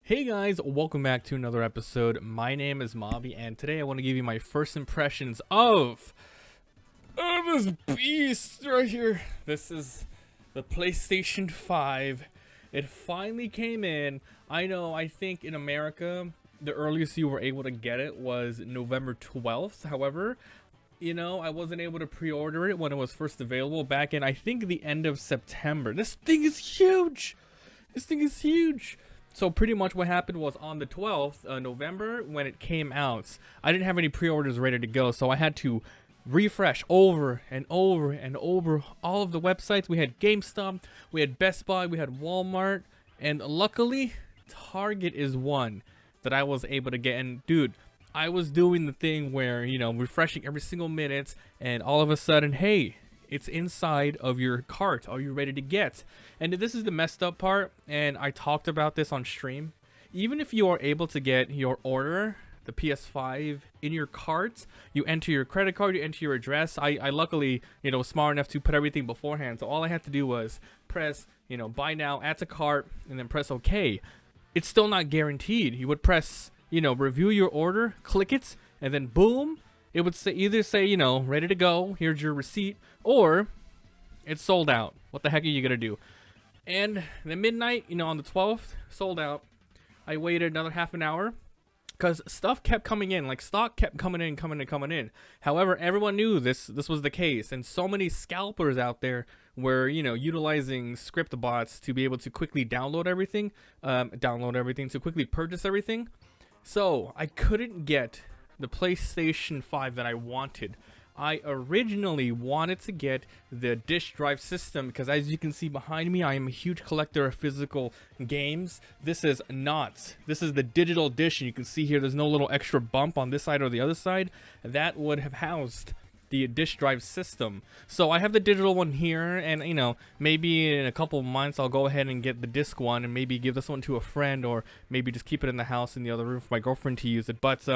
Hey guys, welcome back to another episode. My name is Mabi, and today I want to give you my first impressions of this beast right here. This is the PlayStation 5. It finally came in. I think in America, the earliest you were able to get it was November 12th. However, I wasn't able to pre-order it when it was first available back in, I think, the end of September. This thing is huge. So pretty much what happened was on the 12th November when it came out, I didn't have any pre-orders ready to go, so I had to refresh over and over and over all of the websites. We had GameStop, we had Best Buy, we had Walmart, and luckily Target is one that I was able to get. And dude, I was doing the thing where, refreshing every single minute, and all of a sudden, hey, it's inside of your cart. Are you ready to get? And this is the messed up part, and I talked about this on stream. Even if you are able to get your order, the PS5, in your cart, you enter your credit card, you enter your address. I luckily, was smart enough to put everything beforehand. So all I had to do was press, buy now, add to cart, and then press OK. It's still not guaranteed. You would press, review your order, click it, and then boom, it would either say, ready to go, here's your receipt, or it's sold out. What the heck are you going to do? And the midnight, on the 12th, sold out. I waited another half an hour because stuff kept coming in. Like, stock kept coming in. However, everyone knew this was the case. And so many scalpers out there were, utilizing script bots to be able to quickly download everything, to quickly purchase everything. So I couldn't get the PlayStation 5 that I wanted. I originally wanted to get the disk drive system because, as you can see behind me, I am a huge collector of physical games. This is the digital disk, and you can see here there's no little extra bump on this side or the other side. That would have housed the disk drive system. So I have the digital one here, and maybe in a couple months I'll go ahead and get the disc one and maybe give this one to a friend, or maybe just keep it in the house in the other room for my girlfriend to use it. But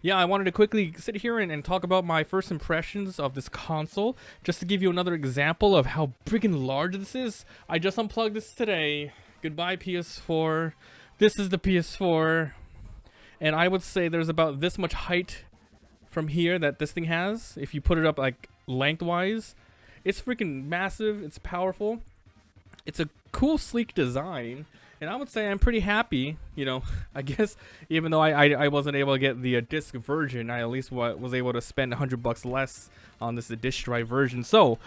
yeah, I wanted to quickly sit here and talk about my first impressions of this console, just to give you another example of how freaking large this is. I just unplugged this today. Goodbye PS4. This is the PS4, and I would say there's about this much height from here that this thing has. If you put it up like lengthwise, it's freaking massive. It's powerful. It's a cool, sleek design, and I would say I'm pretty happy. I guess even though I wasn't able to get the disc version, I at least was able to spend $100 less on this disk drive version. So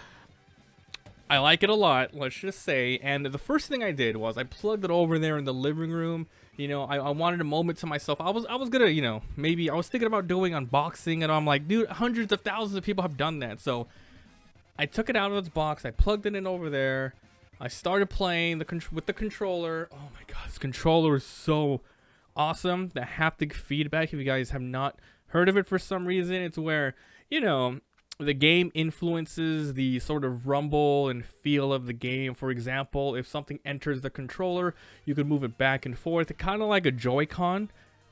I like it a lot, let's just say. And the first thing I did was I plugged it over there in the living room. I wanted a moment to myself. I was gonna, maybe I was thinking about doing unboxing, and I'm like, dude, hundreds of thousands of people have done that. So I took it out of its box, I plugged it in over there, I started playing with the controller. Oh my god, this controller is so awesome. The haptic feedback, if you guys have not heard of it for some reason, it's where, the game influences the sort of rumble and feel of the game. For example, if something enters the controller, you could move it back and forth, kind of like a Joy-Con.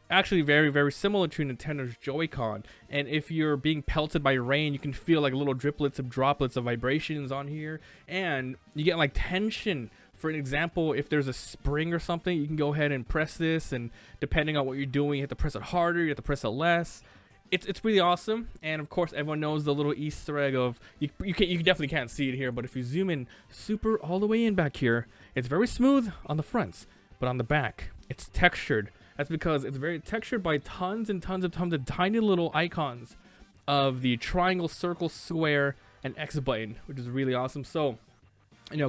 Actually, very, very similar to Nintendo's Joy-Con. And if you're being pelted by rain, you can feel like little droplets of vibrations on here. And you get like tension. For an example, if there's a spring or something, you can go ahead and press this. And depending on what you're doing, you have to press it harder, you have to press it less. It's really awesome. And of course, everyone knows the little Easter egg of you definitely can't see it here, but if you zoom in super all the way in back here, it's very smooth on the fronts, but on the back it's textured. That's because it's very textured by tons and tons of tiny little icons of the triangle, circle, square, and X button, which is really awesome. So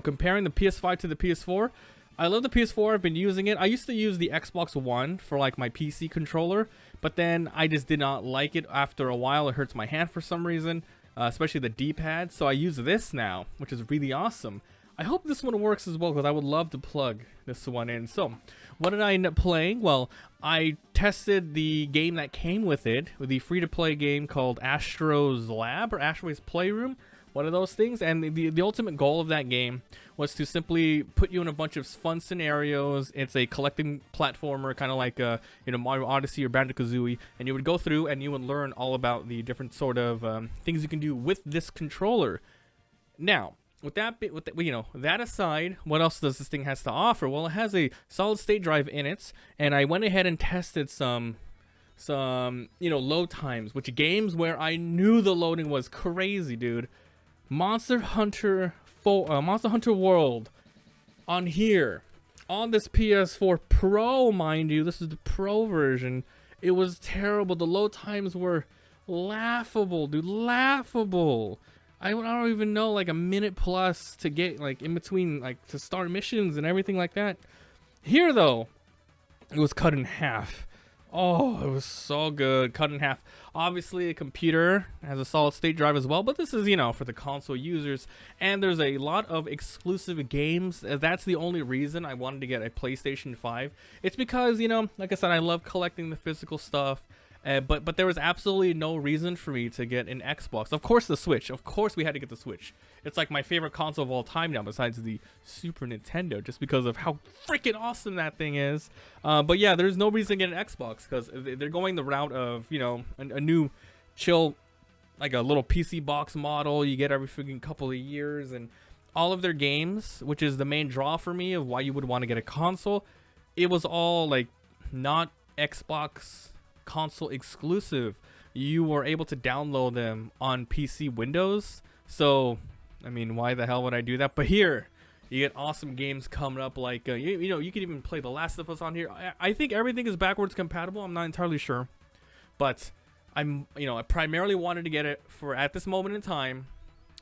comparing the PS5 to the PS4, I love the PS4. I've been using it. I used to use the Xbox One for like my PC controller, but then I just did not like it after a while. It hurts my hand for some reason, especially the D-pad. So I use this now, which is really awesome. I hope this one works as well, because I would love to plug this one in. So what did I end up playing? Well, I tested the game that came with it, with the free-to-play game called Astro's Lab or Astro's Playroom. One of those things. And the ultimate goal of that game was to simply put you in a bunch of fun scenarios. It's a collecting platformer, kind of like Mario Odyssey or Banjo-Kazooie, and you would go through and you would learn all about the different sort of things you can do with this controller. Now, that aside, what else does this thing has to offer? Well, it has a solid state drive in it, and I went ahead and tested some load times, which games where I knew the loading was crazy, dude. Monster Hunter World on here, on this PS4 Pro, mind you, this is the Pro version. It was terrible. The load times were laughable, dude, laughable. I don't even know, like a minute plus to get like in between, like to start missions and everything like that. Here though, it was cut in half. Oh, it was so good, cut in half. Obviously, a computer has a solid state drive as well, but this is, for the console users. And there's a lot of exclusive games. That's the only reason I wanted to get a PlayStation 5. It's because, like I said, I love collecting the physical stuff. But there was absolutely no reason for me to get an Xbox. Of course, the Switch. Of course, we had to get the Switch. It's like my favorite console of all time now, besides the Super Nintendo, just because of how freaking awesome that thing is. But yeah, there's no reason to get an Xbox because they're going the route of, a new chill, like a little PC box model you get every freaking couple of years, and all of their games, which is the main draw for me of why you would want to get a console. It was all like not Xbox console exclusive. You were able to download them on PC Windows, so I mean, why the hell would I do that? But here you get awesome games coming up, like you can even play The Last of Us on here. I think everything is backwards compatible. I'm not entirely sure, but I primarily wanted to get it for, at this moment in time,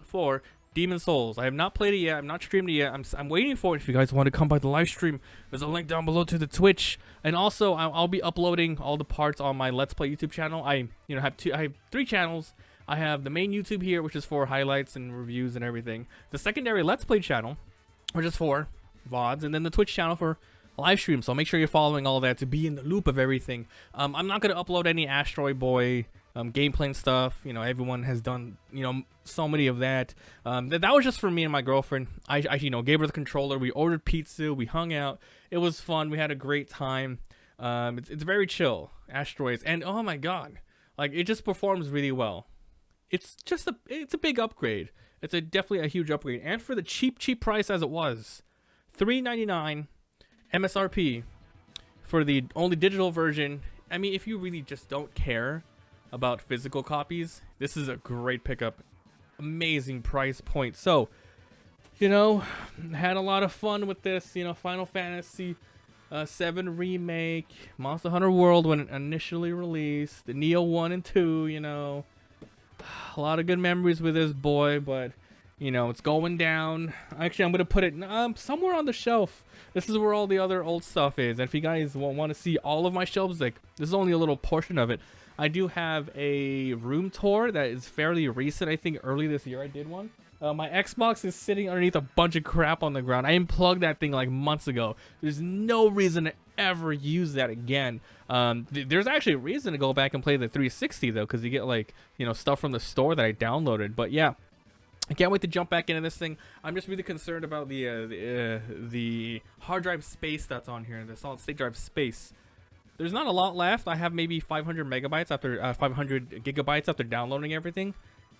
for Demon Souls. I have not played it yet. I'm not streamed it yet. I'm waiting for it. If you guys want to come by the live stream, there's a link down below to the Twitch, and also I'll be uploading all the parts on my Let's Play YouTube channel. I have 3 channels. I have the main YouTube here, which is for highlights and reviews and everything. The secondary Let's Play channel, which is for VODs, and then the Twitch channel for live stream. So make sure you're following all that to be in the loop of everything. I'm not gonna upload any Asteroid Boy gameplay and stuff. Everyone has done so many of that. That was just for me and my girlfriend. I gave her the controller. We ordered pizza. We hung out. It was fun. We had a great time. It's very chill, Asteroids, and oh my god, like it just performs really well. It's a big upgrade. It's definitely a huge upgrade, and for the cheap price as it was, $399 MSRP for the only digital version. I mean, if you really just don't care about physical copies, this is a great pickup. Amazing price point. So, had a lot of fun with this. Final Fantasy 7 Remake, Monster Hunter World when it initially released, the Neo 1 and 2, a lot of good memories with this boy, but it's going down. Actually, I'm gonna put it somewhere on the shelf. This is where all the other old stuff is, and if you guys want to see all of my shelves, like this is only a little portion of it. I do have a room tour that is fairly recent. I think early this year I did one. My Xbox is sitting underneath a bunch of crap on the ground. I unplugged that thing like months ago. There's no reason to ever use that again. There's actually a reason to go back and play the 360 though, because you get like stuff from the store that I downloaded. But yeah, I can't wait to jump back into this thing. I'm just really concerned about the hard drive space that's on here, the solid state drive space. There's not a lot left. I have maybe 500 megabytes after 500 gigabytes after downloading everything,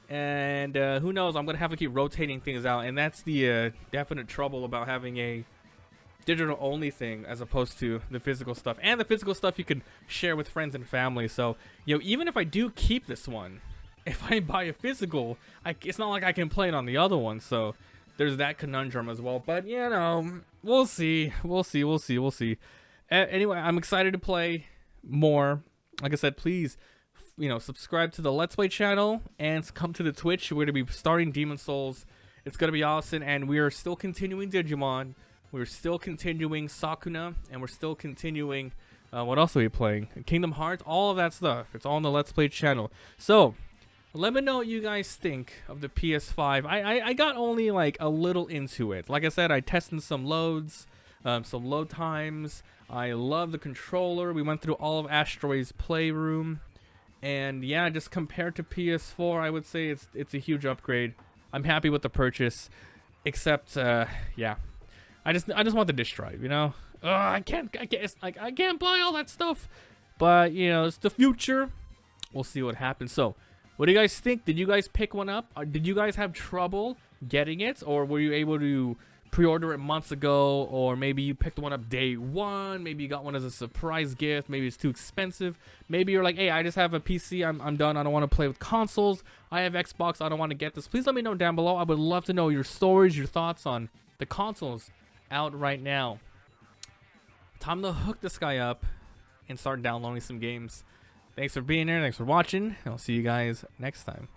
and who knows? I'm gonna have to keep rotating things out, and that's the definite trouble about having a digital only thing as opposed to the physical stuff. And the physical stuff you can share with friends and family. So even if I do keep this one, if I buy a physical, it's not like I can play it on the other one. So there's that conundrum as well. But we'll see. Anyway, I'm excited to play more. Like I said, please, subscribe to the Let's Play channel and come to the Twitch. We're going to be starting Demon Souls. It's going to be awesome. And we are still continuing Digimon. We're still continuing Sakuna. And we're still continuing, what else are we playing? Kingdom Hearts, all of that stuff. It's all on the Let's Play channel. So, let me know what you guys think of the PS5. I got only like a little into it. Like I said, I tested some loads. Some load times. I love the controller. We went through all of Asteroid's Playroom, and yeah, just compared to PS4, I would say it's a huge upgrade. I'm happy with the purchase, except yeah, I just want the disk drive. I can't buy all that stuff, but it's the future. We'll see what happens. So, what do you guys think? Did you guys pick one up? Or did you guys have trouble getting it, or were you able to pre-order it months ago, or maybe you picked one up day one, maybe you got one as a surprise gift, maybe it's too expensive, maybe you're like, hey, I just have a PC, I'm done, I don't want to play with consoles, I have Xbox, I don't want to get this. Please let me know down below. I would love to know your stories, your thoughts on the consoles out right now. Time to hook this guy up and start downloading some games. Thanks for being here, thanks for watching, and I'll see you guys next time.